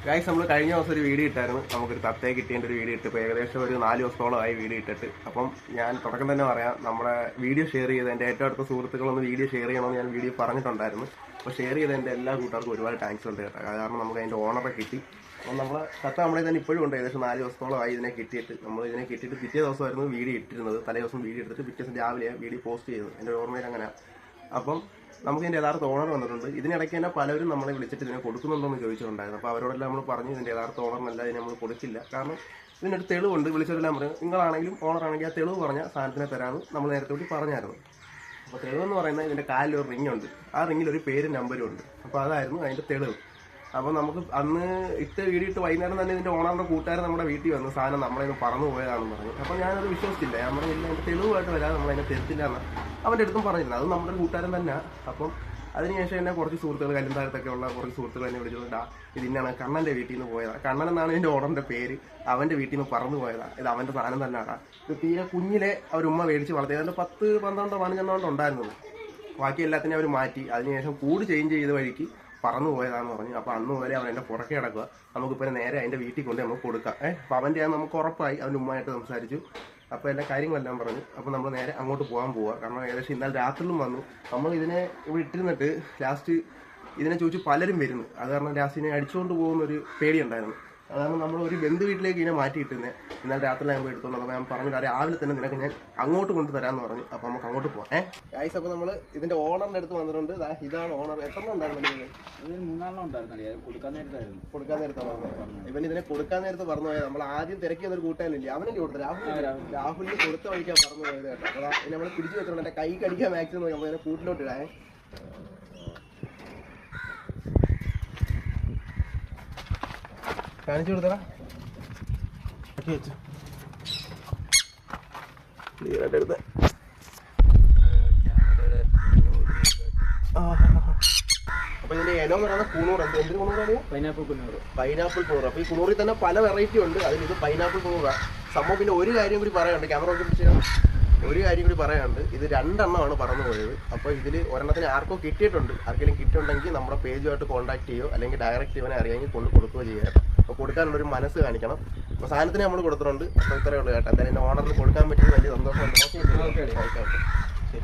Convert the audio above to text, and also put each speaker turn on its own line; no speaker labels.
Guys നമ്മൾ കഴിഞ്ഞ ദിവസം ഒരു വീഡിയോ ഇട്ടായിരുന്നു. നമുക്കൊരു തത്തയെ കിട്ടിയതിൻ്റെ ഒരു വീഡിയോ ഇട്ട് ഇപ്പോൾ ഏകദേശം ഒരു 4 ദിവസത്തോളമായി വീഡിയോ ഇട്ടിട്ട്. അപ്പം ഞാൻ തുടക്കം തന്നെ പറയാം, നമ്മുടെ വീഡിയോ ഷെയർ ചെയ്ത് എൻ്റെ ഏറ്റവും അടുത്ത സുഹൃത്തുക്കളൊന്ന് വീഡിയോ ഷെയർ ചെയ്യണമെന്ന് ഞാൻ വീഡിയോ പറഞ്ഞിട്ടുണ്ടായിരുന്നു. അപ്പോൾ ഷെയർ ചെയ്ത എൻ്റെ എല്ലാ കൂട്ടുകാർക്കും ഒരുപാട് താങ്ക്സ് ഉണ്ട് കേട്ടോ. കാരണം നമുക്ക് അതിൻ്റെ ഓണറെ കിട്ടി. അപ്പം നമ്മളെ തത്ത നമ്മളെ തന്നെ ഇപ്പോഴും ഉണ്ട്. ഏകദേശം 4 ദിവസത്തോളമായി ഇതിനെ കിട്ടിയിട്ട്. നമ്മൾ ഇതിനെ കിട്ടിയിട്ട് പിറ്റേ ദിവസമായിരുന്നു വീഡിയോ ഇട്ടിരുന്നത്. തലേ ദിവസം വീഡിയോ എടുത്തിട്ട് പിറ്റേ ദിവസം രാവിലെ വീഡിയോ പോസ്റ്റ് ചെയ്തത്. എൻ്റെ ഓർമ്മയിൽ അങ്ങനെ. അപ്പം നമുക്ക് ഇതിൻ്റെ യഥാർത്ഥ ഓണർ വന്നിട്ടുണ്ട്. ഇതിനിടയ്ക്ക് തന്നെ പലരും നമ്മളെ വിളിച്ചിട്ട് ഇതിനെ കൊടുക്കുന്നുണ്ടോ എന്ന് ചോദിച്ചിട്ടുണ്ടായിരുന്നു. അപ്പോൾ അവരോടെല്ലാം നമ്മൾ പറഞ്ഞു ഇതിൻ്റെ യഥാർത്ഥ ഓണറിനല്ല, ഇതിനെ നമ്മൾ കൊടുക്കില്ല. കാരണം ഇതിനൊരു തെളിവുണ്ട്. വിളിച്ചവരെല്ലാം പറയും നിങ്ങളാണെങ്കിലും ഓണറാണെങ്കിൽ ആ തെളിവ് പറഞ്ഞ സാധനത്തിനെ തരാമെന്ന് നമ്മൾ നേരത്തെ കൂടി പറഞ്ഞായിരുന്നു. അപ്പോൾ തെളിവെന്ന് പറയുന്നത് ഇതിൻ്റെ കാലിലൊരു റിംഗ് ഉണ്ട്. ആ റിങ്ങിലൊരു പേരും നമ്പരും ഉണ്ട്. അപ്പോൾ അതായിരുന്നു അതിൻ്റെ തെളിവ്. അപ്പോൾ നമുക്ക് അന്ന് ഇട്ട വീഡിയോ ഇട്ട് വൈകുന്നേരം തന്നെ ഇതിൻ്റെ ഓണറിൻ്റെ കൂട്ടുകാരൻ നമ്മുടെ വീട്ടിൽ വന്ന് സാധനം നമ്മളതിന് പറന്നു പോയതാണെന്ന് പറഞ്ഞു. അപ്പോൾ ഞാനത് വിശ്വസിച്ചില്ല. നമ്മുടെ ഇല്ല അതിൻ്റെ തെളിവായിട്ട് വരാതെ നമ്മളതിനെ തരത്തില്ല എന്ന് അവൻ്റെ അടുത്തും പറഞ്ഞില്ല. അത് നമ്മുടെ കൂട്ടുകാരൻ തന്നെ. അപ്പം അതിനുശേഷം എന്നെ കുറച്ച് സുഹൃത്തുക്കൾ കല്ലുംതാഴത്തൊക്കെ ഉള്ള കുറച്ച് സുഹൃത്തുക്കൾ എന്നെ വിളിച്ചിട്ടുണ്ടാ ഇത് ഇന്നാണ് കണ്ണൻ്റെ വീട്ടിൽ നിന്ന് പോയതാണ്. കണ്ണൻ എന്നാണ് ഇതിൻ്റെ ഓണറിൻ്റെ പേര്. അവൻ്റെ വീട്ടിൽ നിന്ന് പറന്നു പോയതാണ്. ഇത് അവൻ്റെ സാധനം തന്നെയാണ്. ഇത് തീരെ കുഞ്ഞിലെ അവരുമ്മ മേടിച്ച് വളർത്തി. അതിൻ്റെ 10, 12, 15 ഉണ്ടായിരുന്നത്. ബാക്കി എല്ലാത്തിനും അവർ മാറ്റി. അതിനുശേഷം കൂട് ചേഞ്ച് ചെയ്ത വഴിക്ക് പറന്നു പോയതാണെന്ന് പറഞ്ഞു. അപ്പോൾ അന്ന് മുതലേ അവൻ എൻ്റെ പുറകെ കിടക്കുക. നമുക്കിപ്പോൾ നേരെ അതിൻ്റെ വീട്ടിൽ കൊണ്ട് നമുക്ക് കൊടുക്കാം. അപ്പോൾ അവൻ്റെ നമുക്ക് ഉറപ്പായി. അവൻ്റെ ഉമ്മയായിട്ട് സംസാരിച്ചു. അപ്പോൾ എല്ലാ കാര്യങ്ങളെല്ലാം പറഞ്ഞു. അപ്പോൾ നമ്മൾ നേരെ അങ്ങോട്ട് പോവുക. കാരണം ഏകദേശം ഇന്നലെ രാത്രിയിലും വന്നു. നമ്മൾ ഇതിനെ ഇവിടെ ഇട്ടിരുന്നിട്ട് ലാസ്റ്റ് ഇതിനെ ചോദിച്ചു പലരും വരുന്നു. അത് കാരണം ലാസ്റ്റിനെ അടിച്ചുകൊണ്ട് പോകുന്നൊരു പേടിയുണ്ടായിരുന്നു. അതാണ് നമ്മൾ ഒരു ബന്ധു വീട്ടിലേക്ക് ഇതിനെ മാറ്റിയിട്ടിരുന്നത്. ഇന്നലെ രാത്രി ഞാൻ എടുത്തോണ്ട് അപ്പോൾ ഞാൻ പറഞ്ഞു രാവിലെ തന്നെ നിനക്ക് ഞാൻ അങ്ങോട്ട് കൊണ്ട് തരാമെന്ന് പറഞ്ഞു. അപ്പോൾ നമുക്ക് അങ്ങോട്ട് പോകാം. ഗൈസ്, അപ്പോൾ നമ്മൾ ഇതിൻ്റെ ഓണറിൻ്റെ അടുത്ത് വന്നിട്ടുണ്ട്. ഇതാണ് ഓണർ. എത്ര ഉണ്ടായിരുന്നു?
3 ഉണ്ടായിരുന്നു. കൊടുക്കാൻ
നേരത്താണ് ഇവൻ ഇതിനെ കൊടുക്കാൻ നേരത്ത് പറഞ്ഞു പോയത്. നമ്മൾ ആദ്യം തിരക്കി വന്നൊരു കൂട്ടാനില്ലേ, അവനെനിക്ക് കൊടുത്തു. രാഹുലിന് കൊടുത്ത വഴിക്കാൻ പറഞ്ഞു പോയത് കേട്ടോ. അപ്പോൾ ഇനി നമ്മൾ പിടിച്ചു വെച്ചിട്ടുണ്ട്. എൻ്റെ കൈ കടിക്കാൻ മാക്സിമം നോക്കി നമ്മൾ ഇതിനെ കൂട്ടിലോട്ട് ഇടാൻ. കാണിച്ചു കൊടുത്തടാ. വെച്ചു എടുത്ത്. അപ്പൊ ഇതിന്റെ ഇനം എന്ന് പറയുന്നത് കുണൂർ. എന്തൊരു കുണൂറാണ്?
പൈനാപ്പിൾ കുണൂർ.
അപ്പൊ ഈ കുണൂറിൽ തന്നെ പല വെറൈറ്റി ഉണ്ട്. അതിൽ ഇത് പൈനാപ്പിൾ കുണൂറാണ് സംഭവം. പിന്നെ ഒരു കാര്യം കൂടി പറയാനുണ്ട്, ക്യാമറ ഒക്കെ പിടിച്ചാൽ ഒരു കാര്യം കൂടി പറയാനുണ്ട്. ഇത് 2 എണ്ണമാണ് പറന്നു പോയത്. അപ്പോൾ ഇതിൽ ഒരെണ്ണത്തിന് ആർക്കോ കിട്ടിയിട്ടുണ്ട്. ആർക്കെങ്കിലും കിട്ടിയിട്ടുണ്ടെങ്കിൽ നമ്മുടെ പേജുമായിട്ട് കോൺടാക്ട് ചെയ്യുകയോ അല്ലെങ്കിൽ ഡയറക്റ്റ് ഇവനെ അറിയാമെങ്കിൽ കൊണ്ട് കൊടുക്കുകയോ ചെയ്യുക. അപ്പോൾ കൊടുക്കാനുള്ളൊരു മനസ്സ് കാണിക്കണം. അപ്പോൾ സാധനത്തിന് നമ്മൾ കൊടുത്തിട്ടുണ്ട്. അപ്പോൾ ഇത്രയേ ഉള്ളൂ കേട്ടോ. എന്തായാലും ഓണറിന് കൊടുക്കാൻ പറ്റിയത് വലിയ സന്തോഷമുണ്ട്. ഓക്കെ, ശരി.